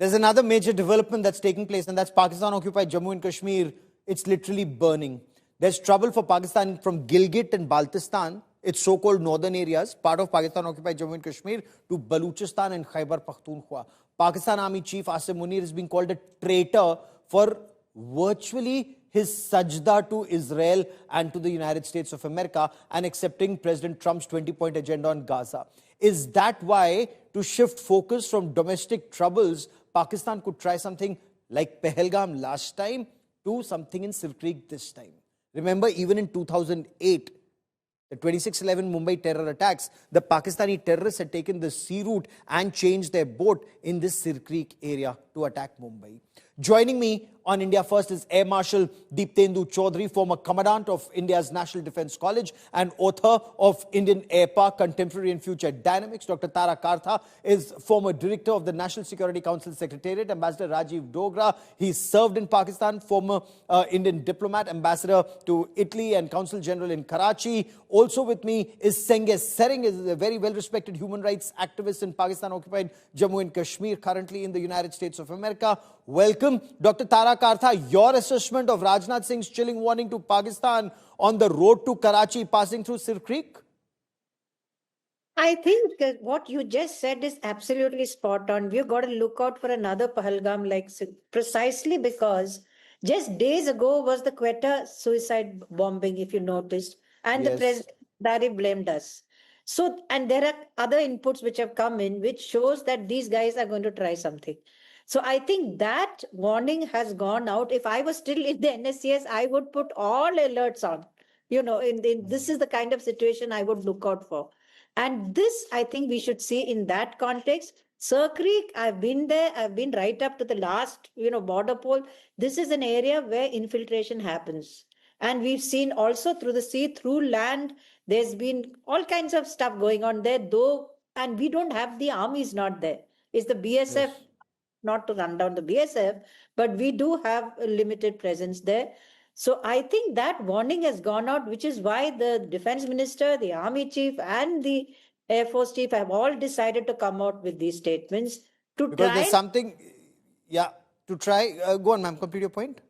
There's another major development that's taking place, and that's Pakistan-occupied Jammu and Kashmir. It's literally burning. There's trouble for Pakistan from Gilgit and Baltistan, its so-called northern areas, part of Pakistan-occupied Jammu and Kashmir, to Balochistan and Khyber Pakhtunkhwa. Pakistan Army Chief Asim Munir is being called a traitor for virtually his sajda to Israel and to the United States of America and accepting President Trump's 20-point agenda on Gaza. Is that why, to shift focus from domestic troubles, Pakistan could try something like Pahalgam last time to something in Silk Creek this time? Remember, even in 2008, the 26/11 Mumbai terror attacks, the Pakistani terrorists had taken the sea route and changed their boat in this Silk Creek area to attack Mumbai. Joining me on India First is Air Marshal Deeptendu Chaudhary, former Commandant of India's National Defence College and author of Indian Air Park, Contemporary and Future Dynamics. Dr. Tara Kartha is former Director of the National Security Council Secretariat. Ambassador Rajiv Dogra, he served in Pakistan, former Indian diplomat, Ambassador to Italy and Consul General in Karachi. Also with me is Senge Sering, is a very well-respected human rights activist in Pakistan-occupied Jammu and Kashmir, currently in the United States of America. Welcome. Dr. Tara Kartha, your assessment of Rajnath Singh's chilling warning to Pakistan on the road to Karachi passing through Silk Creek? I think what you just said is absolutely spot on. We've got to look out for another Pahalgam like precisely because just days ago was the Quetta suicide bombing, if you noticed, and Yes. the president Dari blamed us. So, and there are other inputs which have come in, which shows that these guys are going to try something. So I think that warning has gone out. If I was still in the NSCS, I would put all alerts on. You know, this is the kind of situation I would look out for. And this, I think we should see in that context. Sir Creek, I've been there. I've been right up to the last, border pole. This is an area where infiltration happens. And we've seen also through the sea, through land, there's been all kinds of stuff going on there, though, and we don't have the armies not there. It's the BSF, Yes. not to run down the BSF, but we do have a limited presence there. So I think that warning has gone out, which is why the defense minister, the army chief, and the Air Force chief have all decided to come out with these statements to Because try there's something, to try, go on ma'am, complete your point.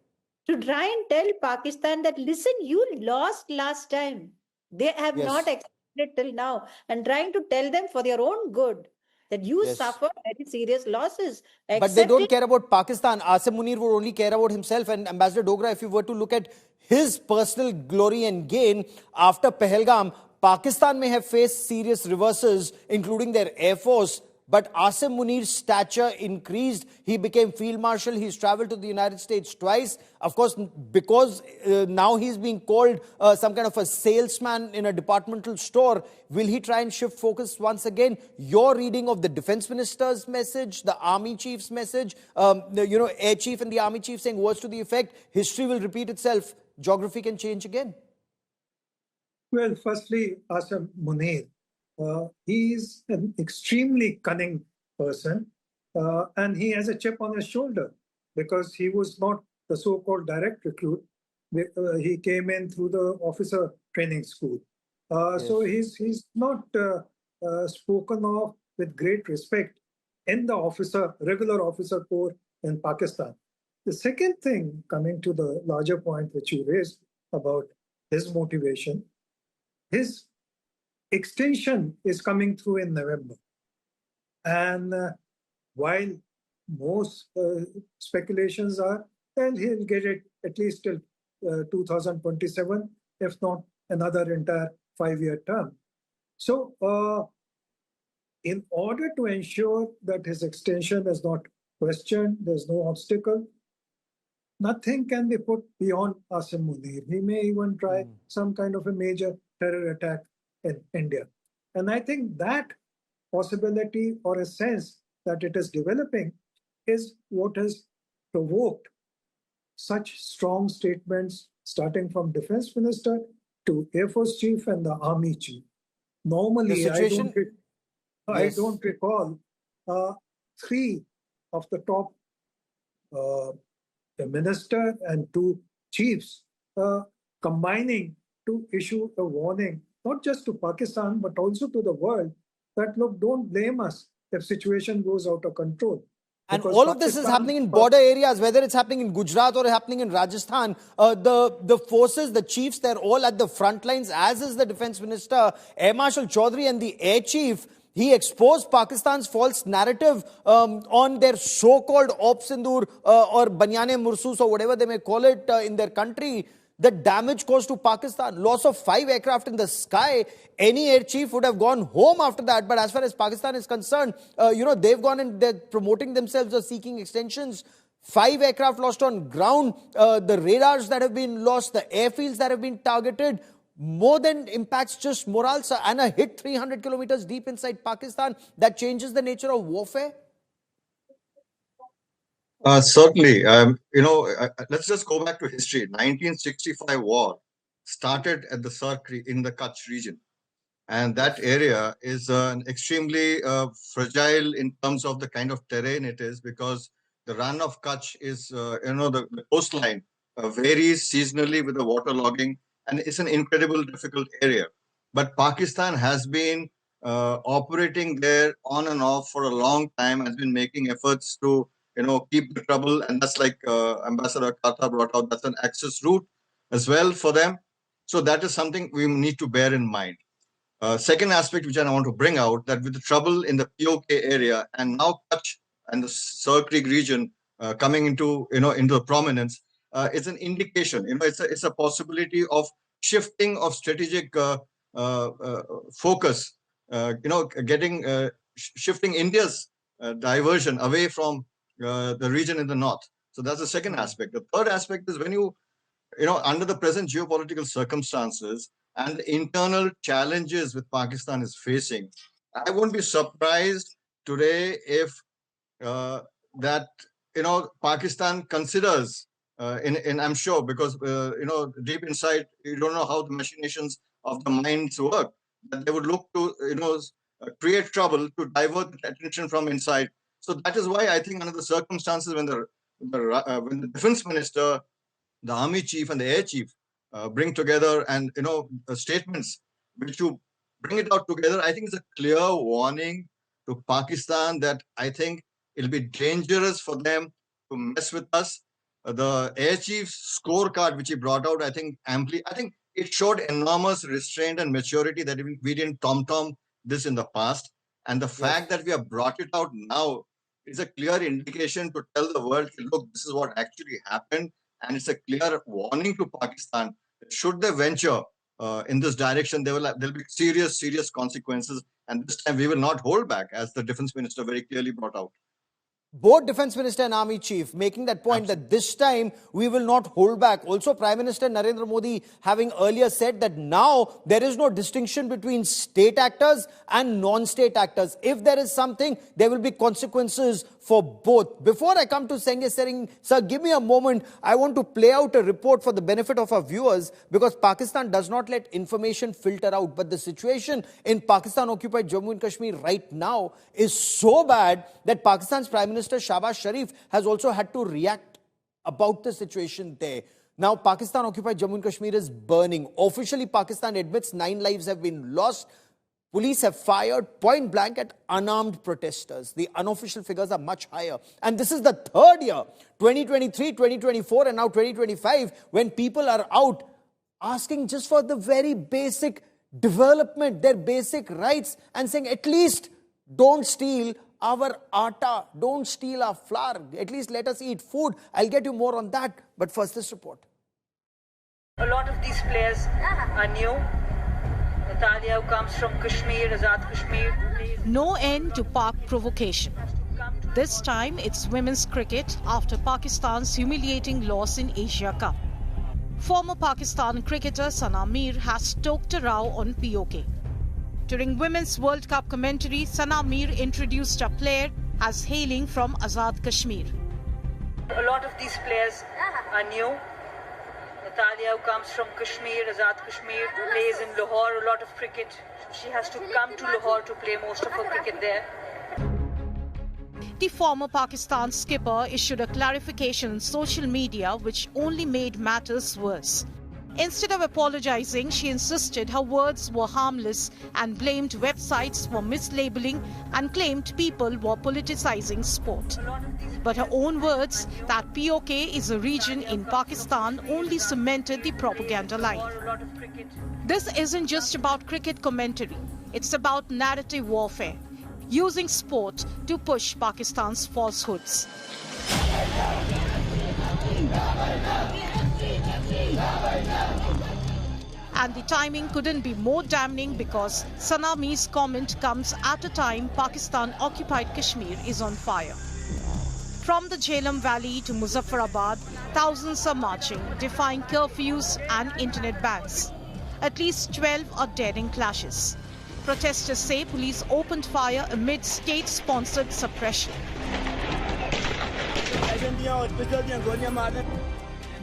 To try and tell Pakistan that, listen, you lost last time. They have not accepted till now, and trying to tell them for their own good that you suffer very serious losses. But they don't care about Pakistan. Asim Munir would only care about himself. And Ambassador Dogra, if you were to look at his personal glory and gain after Pahalgam, Pakistan may have faced serious reverses, including their Air Force. But Asim Munir's stature increased. He became Field Marshal. He's traveled to the United States twice. Of course, because now he's being called some kind of a salesman in a departmental store, will he try and shift focus once again? Your reading of the defense minister's message, the army chief's message, air chief and the army chief saying words to the effect, history will repeat itself, geography can change again. Well, firstly, Asim Munir. He is an extremely cunning person, and he has a chip on his shoulder because he was not the so-called direct recruit. He came in through the officer training school. So he's not spoken of with great respect in the regular officer corps in Pakistan. The second thing, coming to the larger point which you raised about his motivation, his extension is coming through in November. And while most speculations are, then he'll get it at least till 2027, if not another entire 5-year term. So in order to ensure that his extension is not questioned, there's no obstacle, nothing can be put beyond Asim Munir. He may even try some kind of a major terror attack in India. And I think that possibility or a sense that it is developing is what has provoked such strong statements starting from defense minister to Air Force chief and the army chief. Normally, I don't recall 3 of the top the minister and 2 chiefs combining to issue a warning, not just to Pakistan, but also to the world, that, look, don't blame us if situation goes out of control. And Because all of this is Pakistan- happening in border areas, whether it's happening in Gujarat or happening in Rajasthan. The forces, the chiefs, they're all at the front lines, as is the defense minister, Air Marshal Chaudhary, and the air chief. He exposed Pakistan's false narrative on their so-called Op Sindoor or Banyane Mursus or whatever they may call it in their country. The damage caused to Pakistan, loss of 5 aircraft in the sky. Any air chief would have gone home after that. But as far as Pakistan is concerned, they've gone and they're promoting themselves or seeking extensions. 5 aircraft lost on ground, the radars that have been lost, the airfields that have been targeted. More than impacts just morale, sir, and a hit 300 kilometers deep inside Pakistan that changes the nature of warfare. Certainly. Let's just go back to history. 1965 war started at the Sark in the Kutch region. And that area is extremely fragile in terms of the kind of terrain it is, because the run of Kutch is, the coastline varies seasonally with the water logging, and it's an incredible difficult area. But Pakistan has been operating there on and off for a long time, has been making efforts to keep the trouble, and that's like Ambassador Kata brought out, that's an access route as well for them. So that is something we need to bear in mind. Second aspect which I want to bring out, that with the trouble in the PoK area and now Kutch and the Sir Creek region coming into prominence, it's an indication. It's a possibility of shifting of strategic focus. Shifting India's diversion away from the region in the north. So that's the second aspect. The third aspect is when under the present geopolitical circumstances and the internal challenges which Pakistan is facing, I won't be surprised today if Pakistan considers, I'm sure, because deep inside you don't know how the machinations of the minds work, that they would look to create trouble to divert the attention from inside. So that is why I think under the circumstances when the defense minister, the army chief and the air chief bring together and statements which you bring it out together, I think it's a clear warning to Pakistan that I think it'll be dangerous for them to mess with us. The air chief's scorecard which he brought out, I think it showed enormous restraint and maturity that we didn't tom-tom this in the past. And the fact that we have brought it out now is a clear indication to tell the world, look, this is what actually happened. And it's a clear warning to Pakistan that should they venture in this direction, there'll be serious consequences. And this time we will not hold back, as the defense minister very clearly brought out. Both defense minister and army chief making that point that this time we will not hold back. Also, Prime Minister Narendra Modi having earlier said that now there is no distinction between state actors and non-state actors. If there is something, there will be consequences for both. Before I come to Senghe Sering, sir, give me a moment. I want to play out a report for the benefit of our viewers, because Pakistan does not let information filter out. But the situation in Pakistan-occupied Jammu and Kashmir right now is so bad that Pakistan's Prime Minister Shahbaz Sharif has also had to react about the situation there. Now, Pakistan-occupied Jammu and Kashmir is burning. Officially, Pakistan admits 9 lives have been lost. Police have fired point blank at unarmed protesters. The unofficial figures are much higher. And this is the third year, 2023, 2024, and now 2025, when people are out asking just for the very basic development, their basic rights, and saying, at least don't steal our atta, don't steal our flour, at least let us eat food. I'll get you more on that. But first, this report. A lot of these players are new. Natalia, who comes from Kashmir, Azad Kashmir. No end to PoK provocation. This time it's women's cricket after Pakistan's humiliating loss in Asia Cup. Former Pakistan cricketer Sana Mir has stoked a row on PoK. During Women's World Cup commentary, Sana Mir introduced a player as hailing from Azad Kashmir. A lot of these players are new. Natalia, who comes from Kashmir, Azad Kashmir, plays in Lahore a lot of cricket. She has to come to Lahore to play most of her cricket there. The former Pakistan skipper issued a clarification on social media which only made matters worse. Instead of apologizing, she insisted her words were harmless and blamed websites for mislabeling and claimed people were politicizing sport. But her own words that PoK is a region in Pakistan only cemented the propaganda line. This isn't just about cricket commentary. It's about narrative warfare, using sport to push Pakistan's falsehoods. And the timing couldn't be more damning because Sana Mir's comment comes at a time Pakistan-occupied Kashmir is on fire. From the Jhelum Valley to Muzaffarabad, thousands are marching, defying curfews and internet bans. At least 12 are dead in clashes. Protesters say police opened fire amid state-sponsored suppression.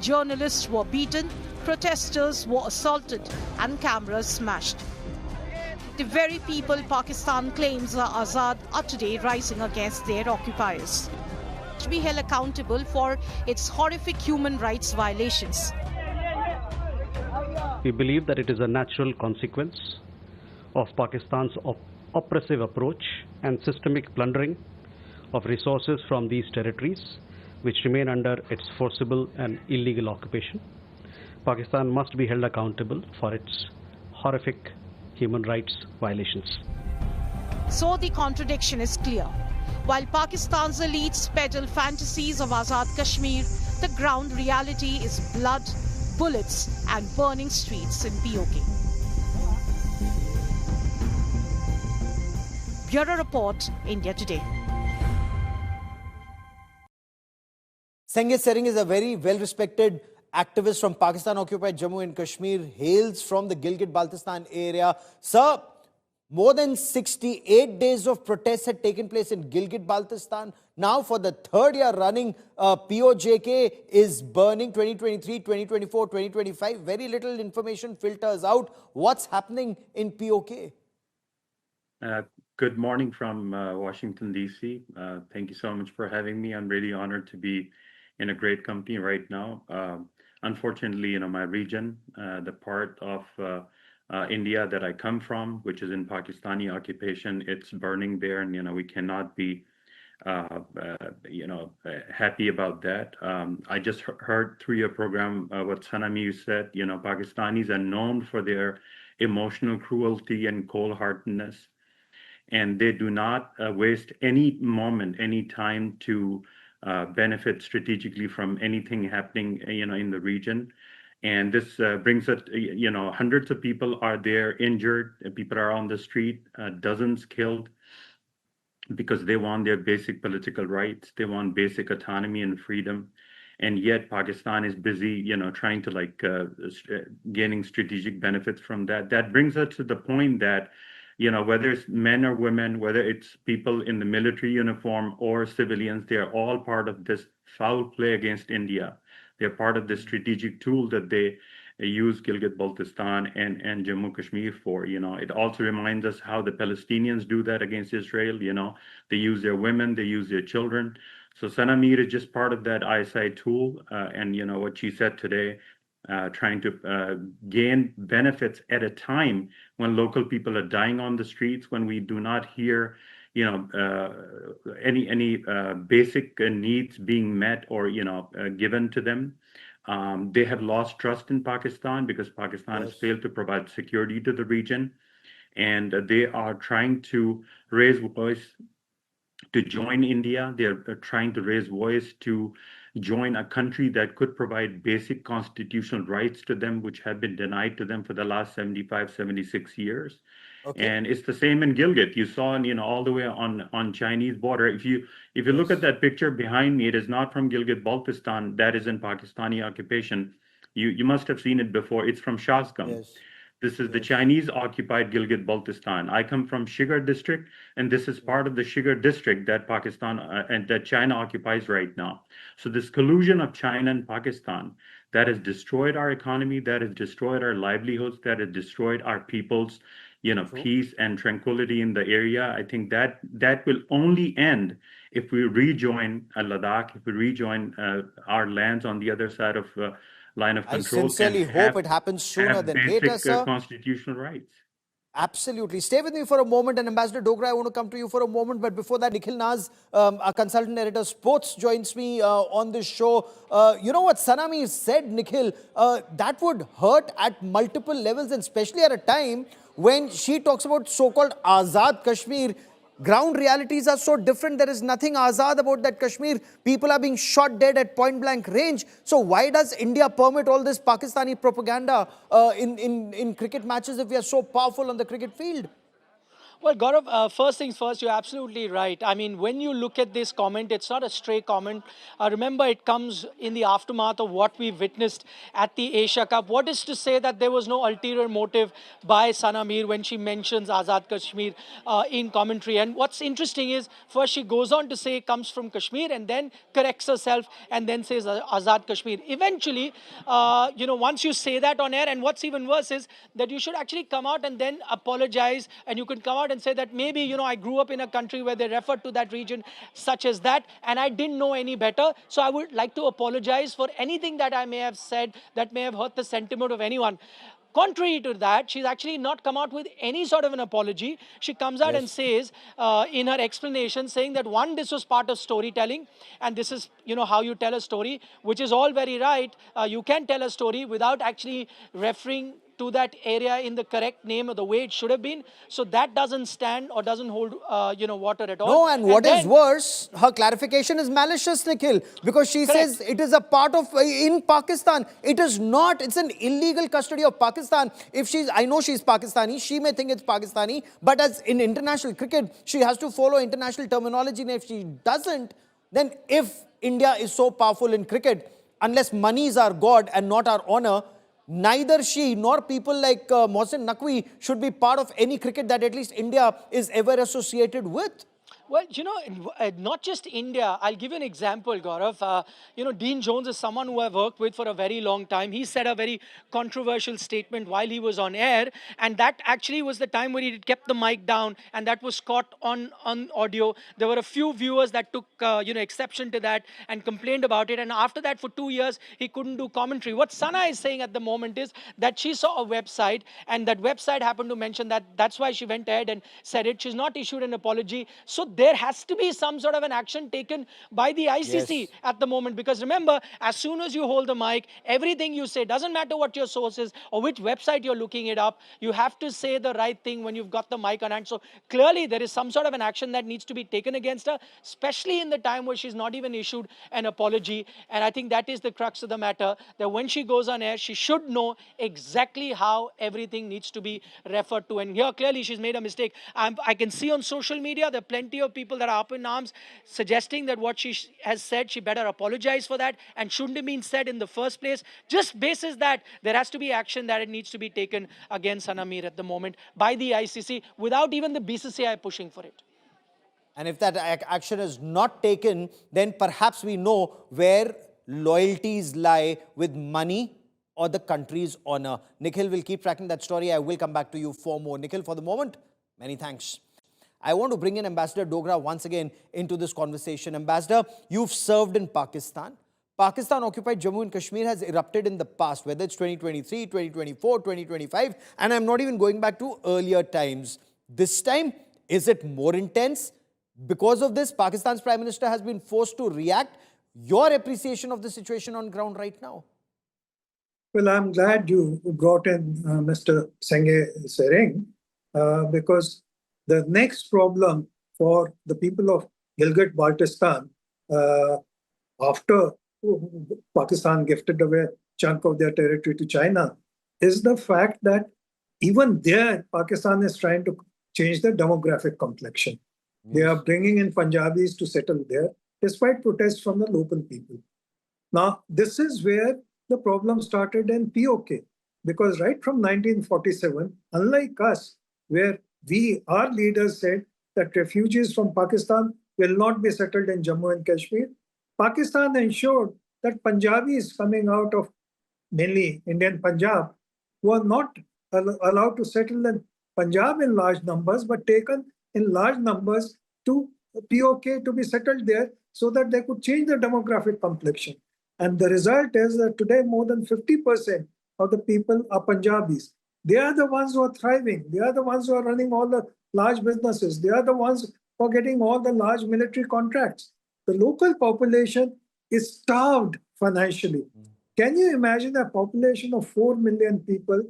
Journalists were beaten, protesters were assaulted, and cameras smashed. The very people Pakistan claims are Azad are today rising against their occupiers. To be held accountable for its horrific human rights violations. We believe that it is a natural consequence of Pakistan's oppressive approach and systemic plundering of resources from these territories, which remain under its forcible and illegal occupation. Pakistan must be held accountable for its horrific human rights violations. So the contradiction is clear. While Pakistan's elites peddle fantasies of Azad Kashmir, the ground reality is blood, bullets and burning streets in PoK. Bureau Report, India Today. Sengit Sering is a very well-respected activist from Pakistan-occupied Jammu and Kashmir, hails from the Gilgit-Baltistan area. Sir, more than 68 days of protests had taken place in Gilgit-Baltistan. Now, for the third year running, POJK is burning 2023, 2024, 2025. Very little information filters out. What's happening in POK? Good morning from Washington, D.C. Thank you so much for having me. I'm really honored to be in a great company right now. Unfortunately, my region, the part of India that I come from, which is in Pakistani occupation, it's burning there, and we cannot be, happy about that. I just heard through your program what Sana Mir said. Pakistanis are known for their emotional cruelty and cold-heartedness, and they do not waste any moment, any time to benefit strategically from anything happening, in the region. And this brings it, hundreds of people are there injured, people are on the street, dozens killed, because they want their basic political rights, they want basic autonomy and freedom. And yet Pakistan is busy, trying to gaining strategic benefits from that. That brings us to the point that, whether it's men or women, whether it's people in the military uniform or civilians, they're all part of this foul play against India. They're part of the strategic tool that they use Gilgit-Baltistan and Jammu Kashmir for. It also reminds us how the Palestinians do that against Israel. They use their women, they use their children. So Sana Mir is just part of that ISI tool. And what she said today, trying to gain benefits at a time when local people are dying on the streets, when we do not hear, any basic needs being met or given to them. They have lost trust in Pakistan because Pakistan has failed to provide security to the region, and they are trying to raise voice to join India. They're trying to raise voice to join a country that could provide basic constitutional rights to them, which have been denied to them for the last 75, 76 years. Okay. And it's the same in Gilgit. You saw, all the way on Chinese border. If you look at that picture behind me, it is not from Gilgit-Baltistan. That is in Pakistani occupation. You must have seen it before. It's from Shasgam. Yes. This is the Chinese-occupied Gilgit-Baltistan. I come from Shigar district, and this is part of the Shigar district that Pakistan and that China occupies right now. So this collusion of China and Pakistan that has destroyed our economy, that has destroyed our livelihoods, that has destroyed our people's, peace and tranquility in the area. I think that will only end if we rejoin Ladakh, if we rejoin our lands on the other side of line of I control sincerely and hope it happens sooner have than later, basic sir. constitutional rights. Absolutely. Stay with me for a moment. And Ambassador Dogra, I want to come to you for a moment. But before that, Nikhil Naz, our consultant editor, sports, joins me on this show. You know what Sanami said, Nikhil? That would hurt at multiple levels, and especially at a time when she talks about so-called Azad Kashmir. Ground realities are so different. There is nothing Azad about that Kashmir. People are being shot dead at point blank range. So why does India permit all this Pakistani propaganda in cricket matches if we are so powerful on the cricket field? Well, Gaurav, first things first, you're absolutely right. I mean, when you look at this comment, it's not a stray comment. Remember, it comes in the aftermath of what we witnessed at the Asia Cup. What is to say that there was no ulterior motive by Sana Mir when she mentions Azad Kashmir in commentary? And what's interesting is, first she goes on to say it comes from Kashmir and then corrects herself and then says Azad Kashmir. Eventually, once you say that on air, and what's even worse is that you should actually come out and then apologize, and you can come out and say that maybe, I grew up in a country where they referred to that region such as that, and I didn't know any better. So I would like to apologize for anything that I may have said that may have hurt the sentiment of anyone. Contrary to that, she's actually not come out with any sort of an apology. She comes out and says in her explanation, saying that one, this was part of storytelling, and this is, how you tell a story, which is all very right. You can tell a story without actually referring to that area in the correct name or the way it should have been. So that doesn't stand or doesn't hold, water at all. No, and what is worse, her clarification is malicious, Nikhil, because she says it is a part of, in Pakistan. It is not, it's an illegal custody of Pakistan. I know she's Pakistani, she may think it's Pakistani, but as in international cricket, she has to follow international terminology, and if she doesn't, then if India is so powerful in cricket, unless money is our God and not our honor, neither she nor people like Mohsin Naqvi should be part of any cricket that at least India is ever associated with. Well, not just India. I'll give you an example, Gaurav. Dean Jones is someone who I've worked with for a very long time. He said a very controversial statement while he was on air, and that actually was the time where he kept the mic down, and that was caught on audio. There were a few viewers that took, exception to that and complained about it, and after that, for 2 years, he couldn't do commentary. What Sana is saying at the moment is that she saw a website, and that website happened to mention that. That's why she went ahead and said it. She's not issued an apology. So there has to be some sort of an action taken by the ICC at the moment. Because remember, as soon as you hold the mic, everything you say, doesn't matter what your source is or which website you're looking it up, you have to say the right thing when you've got the mic on hand. So clearly there is some sort of an action that needs to be taken against her, especially in the time where she's not even issued an apology. And I think that is the crux of the matter, that when she goes on air, she should know exactly how everything needs to be referred to. And here, clearly, she's made a mistake. I can see on social media, there are plenty of people that are up in arms suggesting that what she has said, she better apologize for that and shouldn't have been said in the first place. Just basis that there has to be action that it needs to be taken against Sana Mir at the moment by the ICC without even the BCCI pushing for it. And if that action is not taken, then perhaps we know where loyalties lie with money or the country's honor. Nikhil will keep tracking that story. I will come back to you for more. Nikhil, for the moment, many thanks. I want to bring in Ambassador Dogra once again into this conversation. Ambassador, you've served in Pakistan. Pakistan-occupied Jammu and Kashmir has erupted in the past, whether it's 2023, 2024, 2025, and I'm not even going back to earlier times. This time, is it more intense? Because of this, Pakistan's Prime Minister has been forced to react. Your appreciation of the situation on ground right now? Well, I'm glad you brought in Mr. Senghe Sering because the next problem for the people of Gilgit-Baltistan after Pakistan gifted away a chunk of their territory to China is the fact that even there, Pakistan is trying to change the demographic complexion. Yes. They are bringing in Punjabis to settle there, despite protests from the local people. Now, this is where the problem started in PoK, because right from 1947, unlike us, where our leaders said that refugees from Pakistan will not be settled in Jammu and Kashmir, Pakistan ensured that Punjabis coming out of mainly Indian Punjab were not allowed to settle in Punjab in large numbers, but taken in large numbers to PoK to be settled there so that they could change the demographic complexion. And the result is that today more than 50% of the people are Punjabis. They are the ones who are thriving. They are the ones who are running all the large businesses. They are the ones who are getting all the large military contracts. The local population is starved financially. Can you imagine a population of 4 million people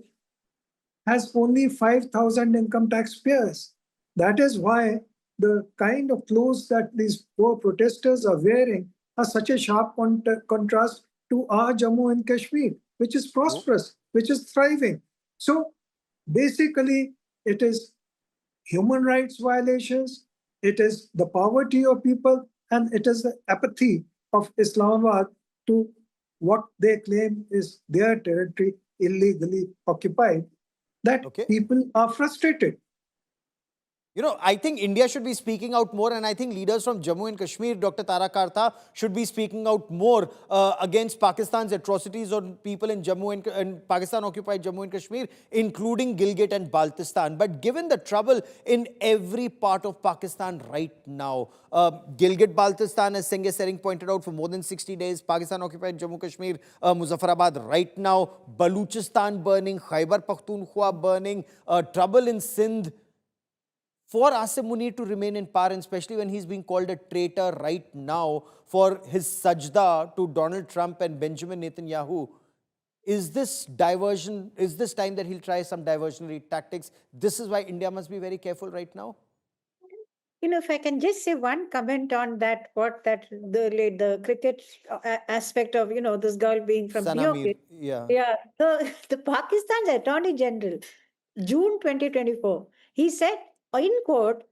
has only 5,000 income taxpayers? That is why the kind of clothes that these poor protesters are wearing are such a sharp contrast to our Jammu and Kashmir, which is prosperous, which is thriving. So basically, it is human rights violations, it is the poverty of people, and it is the apathy of Islamabad to what they claim is their territory illegally occupied, that people are frustrated. You know, I think India should be speaking out more, and I think leaders from Jammu and Kashmir, Dr. Tara Karta, should be speaking out more against Pakistan's atrocities on people in Jammu and Pakistan-occupied Jammu and Kashmir, including Gilgit and Baltistan. But given the trouble in every part of Pakistan right now, Gilgit-Baltistan, as Senghe Sering pointed out, for more than 60 days, Pakistan-occupied Jammu Kashmir, Muzaffarabad right now, Balochistan burning, Khyber Pakhtunkhwa burning, trouble in Sindh. For Asim Munir to remain in power, and especially when he's being called a traitor right now for his sajda to Donald Trump and Benjamin Netanyahu, is this diversion, is this time that he'll try some diversionary tactics? This is why India must be very careful right now? You know, if I can just say one comment on that, the cricket aspect of, you know, this girl being from PoK. Yeah. The Pakistan's Attorney General, June 2024, he said in court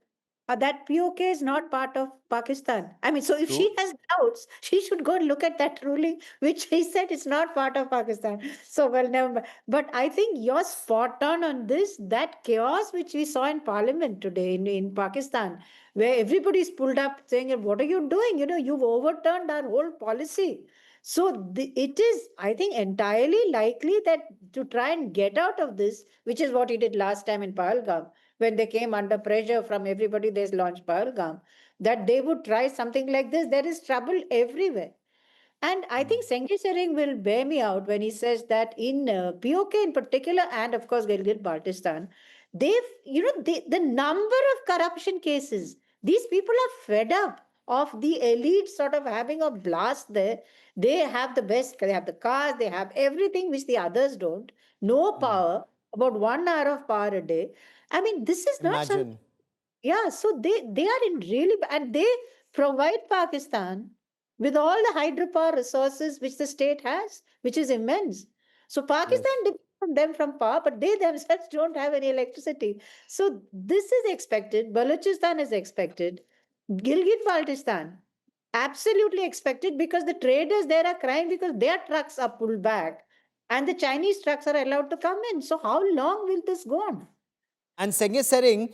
that PoK is not part of Pakistan. I mean, so if she has doubts, she should go and look at that ruling, which he said is not part of Pakistan. So, well, never mind. But I think you're spot on this. That chaos which we saw in Parliament today in Pakistan, where everybody's pulled up saying, what are you doing? You know, you've overturned our whole policy. So it is, I think, entirely likely that to try and get out of this, which is what he did last time in Pahalgam, when they came under pressure from everybody, they launched Pahalgam, that they would try something like this. There is trouble everywhere. And I think Senghi Sering will bear me out when he says that in PoK in particular, and of course Gilgit-Baltistan, the number of corruption cases, these people are fed up of the elite sort of having a blast there. They have the best, they have the cars, they have everything which the others don't. No power, about 1 hour of power a day. I mean, this is not something. Yeah, so they are in really, and they provide Pakistan with all the hydropower resources which the state has, which is immense. So Pakistan depends on them from power, but they themselves don't have any electricity. So this is expected. Balochistan is expected. Gilgit-Baltistan, absolutely expected, because the traders there are crying because their trucks are pulled back and the Chinese trucks are allowed to come in. So how long will this go on? And Senghe Sering,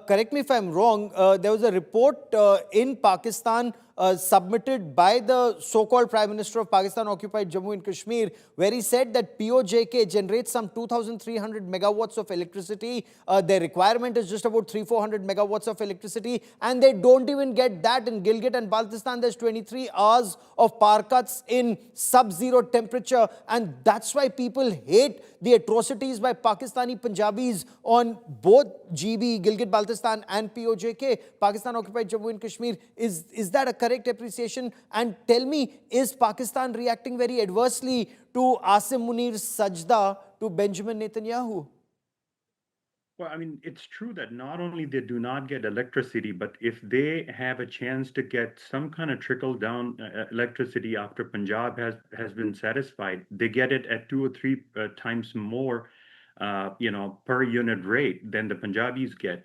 correct me if I'm wrong, there was a report in Pakistan submitted by the so-called Prime Minister of Pakistan-occupied Jammu and Kashmir, where he said that POJK generates some 2,300 megawatts of electricity. Their requirement is just about 300-400 megawatts of electricity, and they don't even get that. In Gilgit and Baltistan, there's 23 hours of power cuts in sub-zero temperature, and that's why people hate the atrocities by Pakistani Punjabis on both GB, Gilgit-Baltistan and POJK, Pakistan-occupied Jammu and Kashmir. Is that a correct appreciation? And tell me, is Pakistan reacting very adversely to Asim Munir's sajda to Benjamin Netanyahu? Well, I mean, it's true that not only they do not get electricity, but if they have a chance to get some kind of trickle down electricity after Punjab has been satisfied, they get it at 2 or 3 times more, per unit rate than the Punjabis get.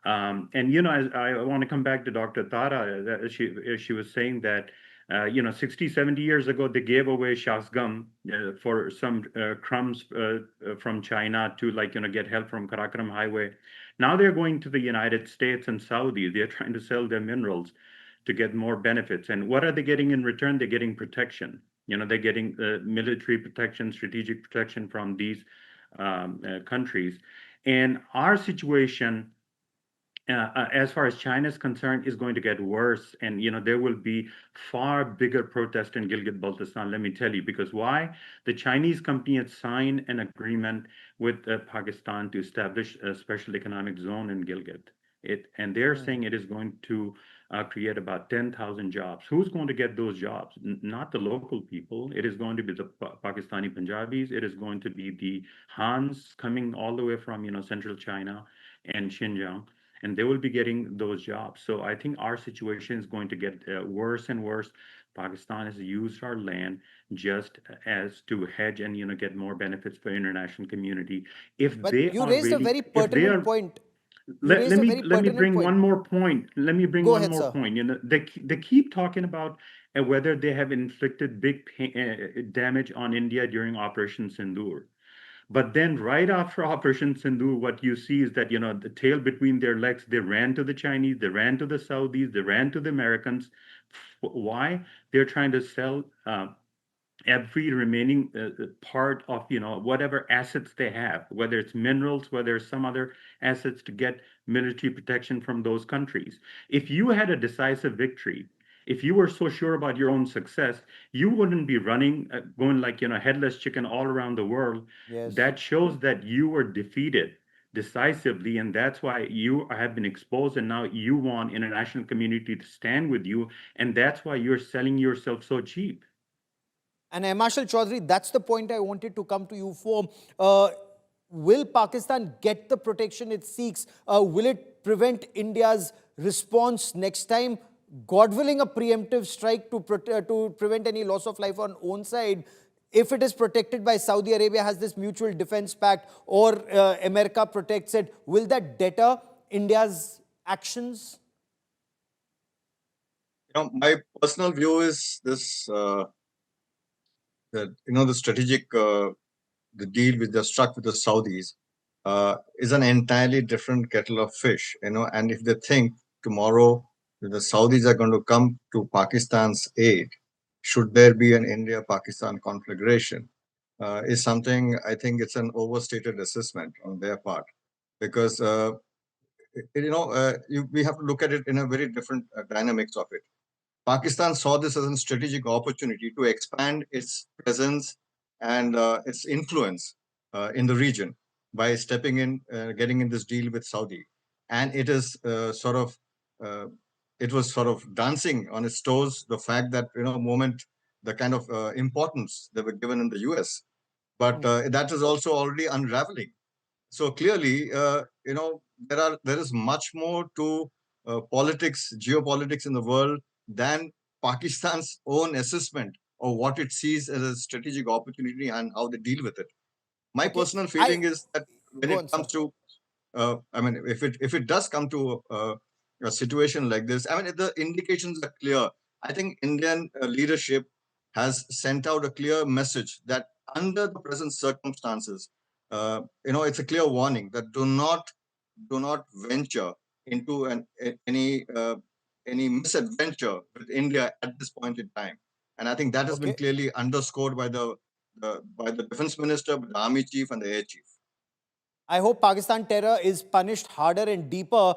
And I want to come back to Dr. Tara. She was saying that 60, 70 years ago, they gave away Shasgam for some crumbs from China to get help from Karakoram Highway. Now they're going to the United States and Saudi. They're trying to sell their minerals to get more benefits. And what are they getting in return? They're getting protection. They're getting military protection, strategic protection from these countries. And our situation as far as China is concerned, is going to get worse. And, there will be far bigger protest in Gilgit-Baltistan, let me tell you. Because why? The Chinese company had signed an agreement with Pakistan to establish a special economic zone in Gilgit. And they're saying it is going to create about 10,000 jobs. Who's going to get those jobs? Not the local people. It is going to be the Pakistani Punjabis. It is going to be the Hans coming all the way from, central China and Xinjiang, and they will be getting those jobs. So I think our situation is going to get worse and worse. Pakistan has used our land just as to hedge and get more benefits for international community. If But they you are raised a really, very if they pertinent are, point. You let, raised let a me very let me pertinent bring point. one more point. Let me bring Go one ahead, more sir. point. They keep talking about whether they have inflicted big damage on India during Operation Sindoor. But then right after Operation Sindoor, what you see is that, the tail between their legs, they ran to the Chinese, they ran to the Saudis, they ran to the Americans. Why? They're trying to sell every remaining part of, whatever assets they have, whether it's minerals, whether it's some other assets, to get military protection from those countries. If you had a decisive victory, if you were so sure about your own success, you wouldn't be running, going like, headless chicken all around the world. Yes. That shows that you were defeated decisively, and that's why you have been exposed, and now you want international community to stand with you, and that's why you're selling yourself so cheap. And Marshal Chaudhary, that's the point I wanted to come to you for. Will Pakistan get the protection it seeks? Will it prevent India's response next time? God willing, a preemptive strike to prevent any loss of life on own side. If it is protected by Saudi Arabia, has this mutual defense pact, or America protects it, will that deter India's actions? My personal view is this: that the strategic the deal which they struck with the Saudis is an entirely different kettle of fish. And if they think tomorrow that the Saudis are going to come to Pakistan's aid, should there be an India-Pakistan conflagration, is something, I think it's an overstated assessment on their part, because we have to look at it in a very different dynamics of it. Pakistan saw this as a strategic opportunity to expand its presence and its influence in the region by stepping in, getting in this deal with Saudi. And it is it was sort of dancing on its toes, the fact that, moment, the kind of importance they were given in the US. But that is also already unraveling. So clearly, there is much more to politics, geopolitics in the world than Pakistan's own assessment of what it sees as a strategic opportunity and how they deal with it. My Okay. personal feeling is that when Go it on, sir. comes to, if it does come to a situation like this, the indications are clear. I think Indian leadership has sent out a clear message that under the present circumstances, it's a clear warning that do not venture into any misadventure with India at this point in time. And I think that has been Okay. clearly underscored by the defense minister, by the army chief, and the air chief. I hope Pakistan terror is punished harder and deeper